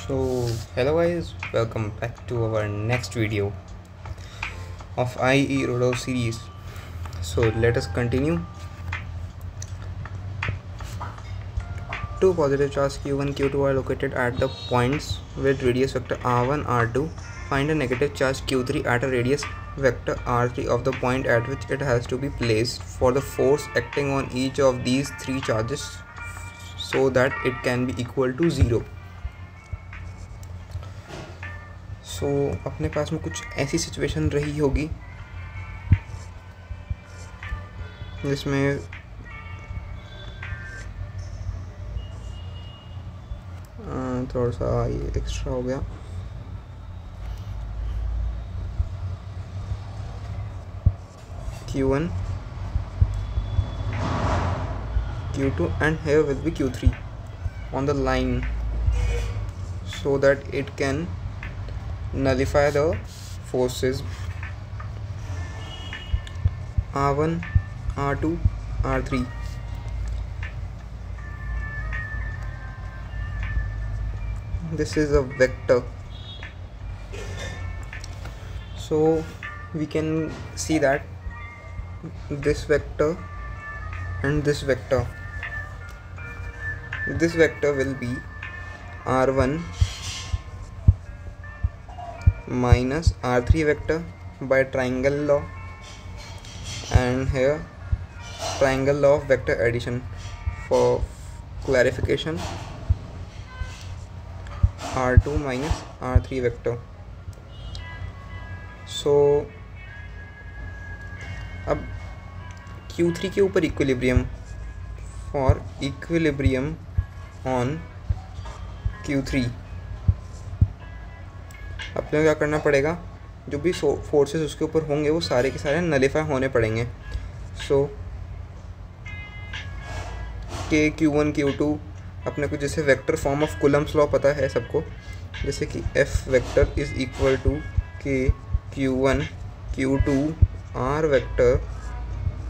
So hello guys, welcome back to our next video of IE Rodolph series. So let us continue. Two positive charges q1 q2 are located at the points with radius vector r1 r2. Find a negative charge q3 at a radius vector r3 of the point at which it has to be placed for the force acting on each of these three charges so that it can be equal to 0. सो अपने पास में कुछ ऐसी situation रही होगी जिसमें थोड़ा सा ये एक्स्ट्रा हो गया। Q1, Q2 and here will be Q3 on the line so that it can nullify the forces R1, R2, R3. This is a vector, so we can see that this vector and this vector will be R1 minus R3 vector by triangle law, and here triangle law of vector addition. For clarification, R2 minus R3 vector. So अब Q3 के ऊपर equilibrium, for equilibrium on Q3 अपने क्या करना पड़ेगा, जो भी forces उसके ऊपर होंगे वो सारे के सारे नलिफाई होने पड़ेंगे. सो के Q1 Q2 अपने को जैसे vector form of Coulomb's law पता है सबको, जैसे कि F vector is equal to k Q1 Q2 R vector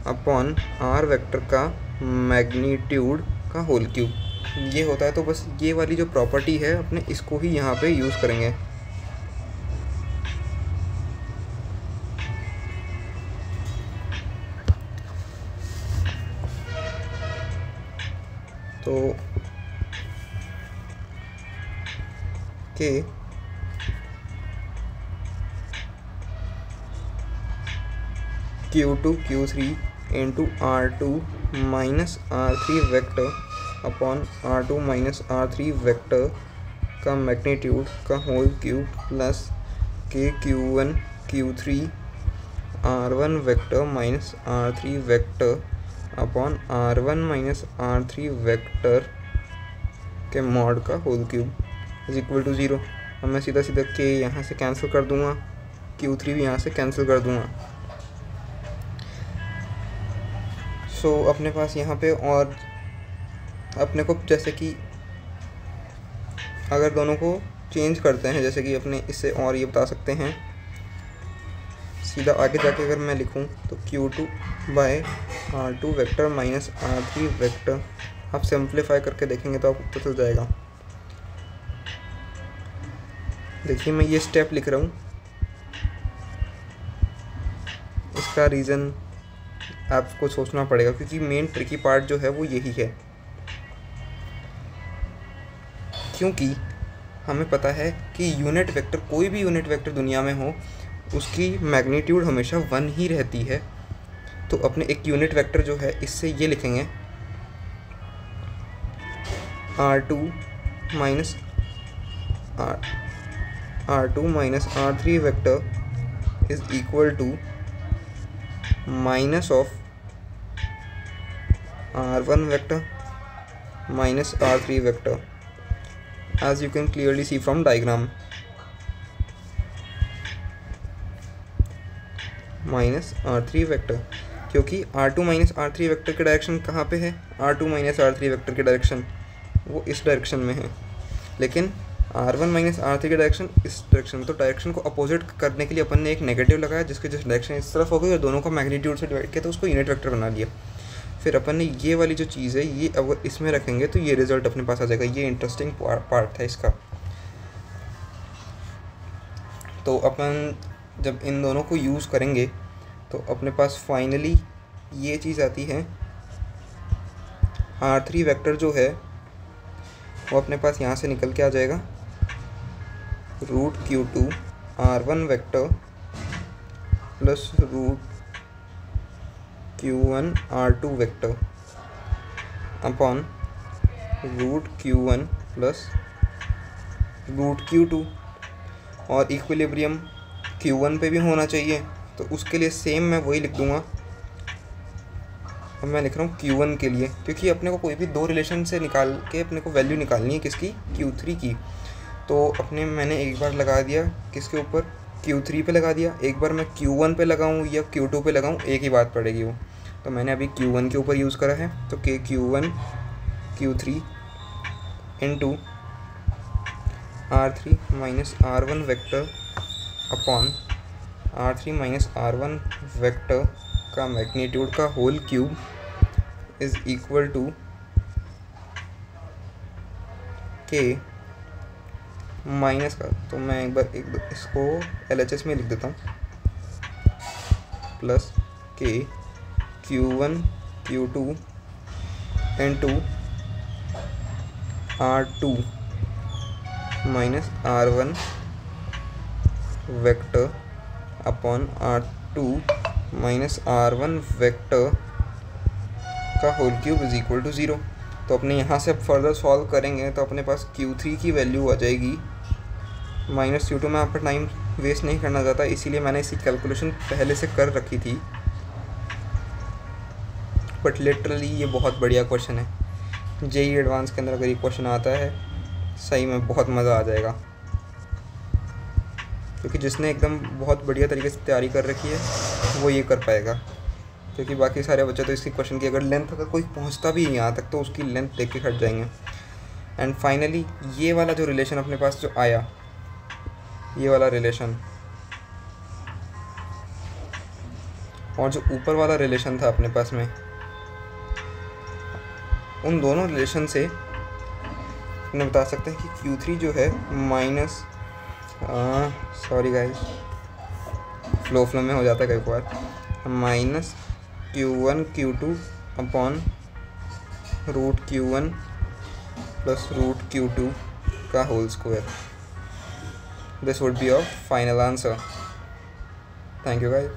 upon R vector का मैग्नीट्यूड का होल क्यूब. ये होता है. तो बस ये वाली जो प्रॉपर्टी है अपने इसको ही यहाँ पे यूज़ करेंगे. तो k Q2 Q3 into R2 minus R3 vector upon R2 minus R3 vector का मैग्नीट्यूड का whole cube plus k Q1 Q3 R1 vector minus R3 vector upon R1 minus R3 vector के mod का whole cube is equal to 0. अब मैं सीधा सीधा के यहाँ से कैंसिल कर दूँगा, Q3 भी यहाँ से कैंसिल कर दूँगा. सो अपने पास यहाँ पे और अपने को जैसे कि अगर दोनों को चेंज करते हैं, जैसे कि अपने इससे और ये बता सकते हैं सीधा आगे जाके अगर मैं लिखूं तो Q2 by R2 vector minus R3 vector. आप सिंप्लीफाई करके देखेंगे तो आपको पता चल जाएगा. देखिए मैं ये स्टेप लिख रहा हूँ, इसका रीज़न आपको सोचना पड़ेगा क्योंकि मेन ट्रिकी पार्ट जो है वो यही है. क्योंकि हमें पता है कि यूनिट वेक्टर, कोई भी यूनिट वेक्टर दुनिया में हो, उसकी मैग्नीट्यूड हमेशा 1 ही रहती है. तो अपने एक यूनिट वेक्टर जो है इससे ये लिखेंगे R2 minus R3 vector is equal to minus of R1 vector minus R3 vector, as you can clearly see from diagram. Minus R3 vector, क्योंकि R2 माइनस R3 वेक्टर की डायरेक्शन कहाँ पे है, R2 माइनस R3 वेक्टर की direction वो इस direction में है, लेकिन R1 माइनस R3 की डायरेक्शन इस डायरेक्शन. तो डायरेक्शन को अपोजिट करने के लिए अपन ने एक नेगेटिव लगाया जिसकी जिस डायरेक्शन इस तरफ हो गई और दोनों को मैग्नीट्यूड से डिवाइड किया तो उसको यूनिट वेक्टर बना लिया. फिर अपन ने ये वाली जो चीज़ है ये अगर इसमें रखेंगे तो ये रिज़ल्ट अपने पास आ जाएगा. ये इंटरेस्टिंग पार्ट था इसका. तो अपन जब इन दोनों को यूज़ करेंगे तो अपने पास फाइनली ये चीज़ आती है, R3 वेक्टर जो है वो अपने पास यहाँ से निकल के आ जाएगा root Q2 R1 vector plus root Q1 R2 vector upon root Q1 plus root Q2, और इक्विलिब्रियम Q1 पे भी होना चाहिए, तो उसके लिए सेम मैं वही लिख दूँगा। अब मैं लिख रहा हूँ Q1 के लिए, क्योंकि अपने को कोई भी दो रिलेशन से निकाल के अपने को वैल्यू निकालनी है किसकी, Q3 की। तो मैंने एक बार लगा दिया किसके ऊपर, Q3 पे लगा दिया, एक बार मैं Q1 पे लगाऊँ या Q2 पे लगाऊँ एक ही बात पड़ेगी वो। तो मैंने अभी Q1 के ऊपर यूज़ करा है, तो Q1 Q3 into R3 minus R1 vector upon R3 minus R1 vector का मैग्नीट्यूड का whole cube is equal to K minus का, तो मैं एक बार इसको LHS में लिख देता हूँ, plus K Q1 Q2 into R2 minus R1 vector upon R2 minus R1 vector का whole cube is equal to 0। तो अपने यहाँ से अब फर्दर सॉल्व करेंगे तो अपने पास Q3 की वैल्यू आ जाएगी माइनस Q2। मैं यहाँ पर टाइम वेस्ट नहीं करना चाहता, इसीलिए मैंने इसकी कैलकुलेशन पहले से कर रखी थी, बट लिटरली ये बहुत बढ़िया क्वेश्चन है। JEE एडवांस के अंदर अगर ये क्वेश्चन आता है सही में बहुत मज़ा आ जाएगा, क्योंकि जिसने एकदम बहुत बढ़िया तरीके से तैयारी कर रखी है वो ये कर पाएगा, क्योंकि बाकी सारे बच्चे तो इसकी क्वेश्चन की अगर लेंथ अगर कोई पहुंचता भी यहाँ तक तो उसकी लेंथ देख के हट जाएंगे। एंड फाइनली ये वाला जो रिलेशन अपने पास जो आया, ये वाला रिलेशन और जो ऊपर वाला रिलेशन था अपने पास में, उन दोनों रिलेशन से अपने बता सकते हैं कि Q3 जो है माइनस सॉरी गाइस फ्लो में हो जाता है कई बार, minus Q1 Q2 upon root Q1 plus root Q2 का whole square. This would be your final answer. Thank you guys.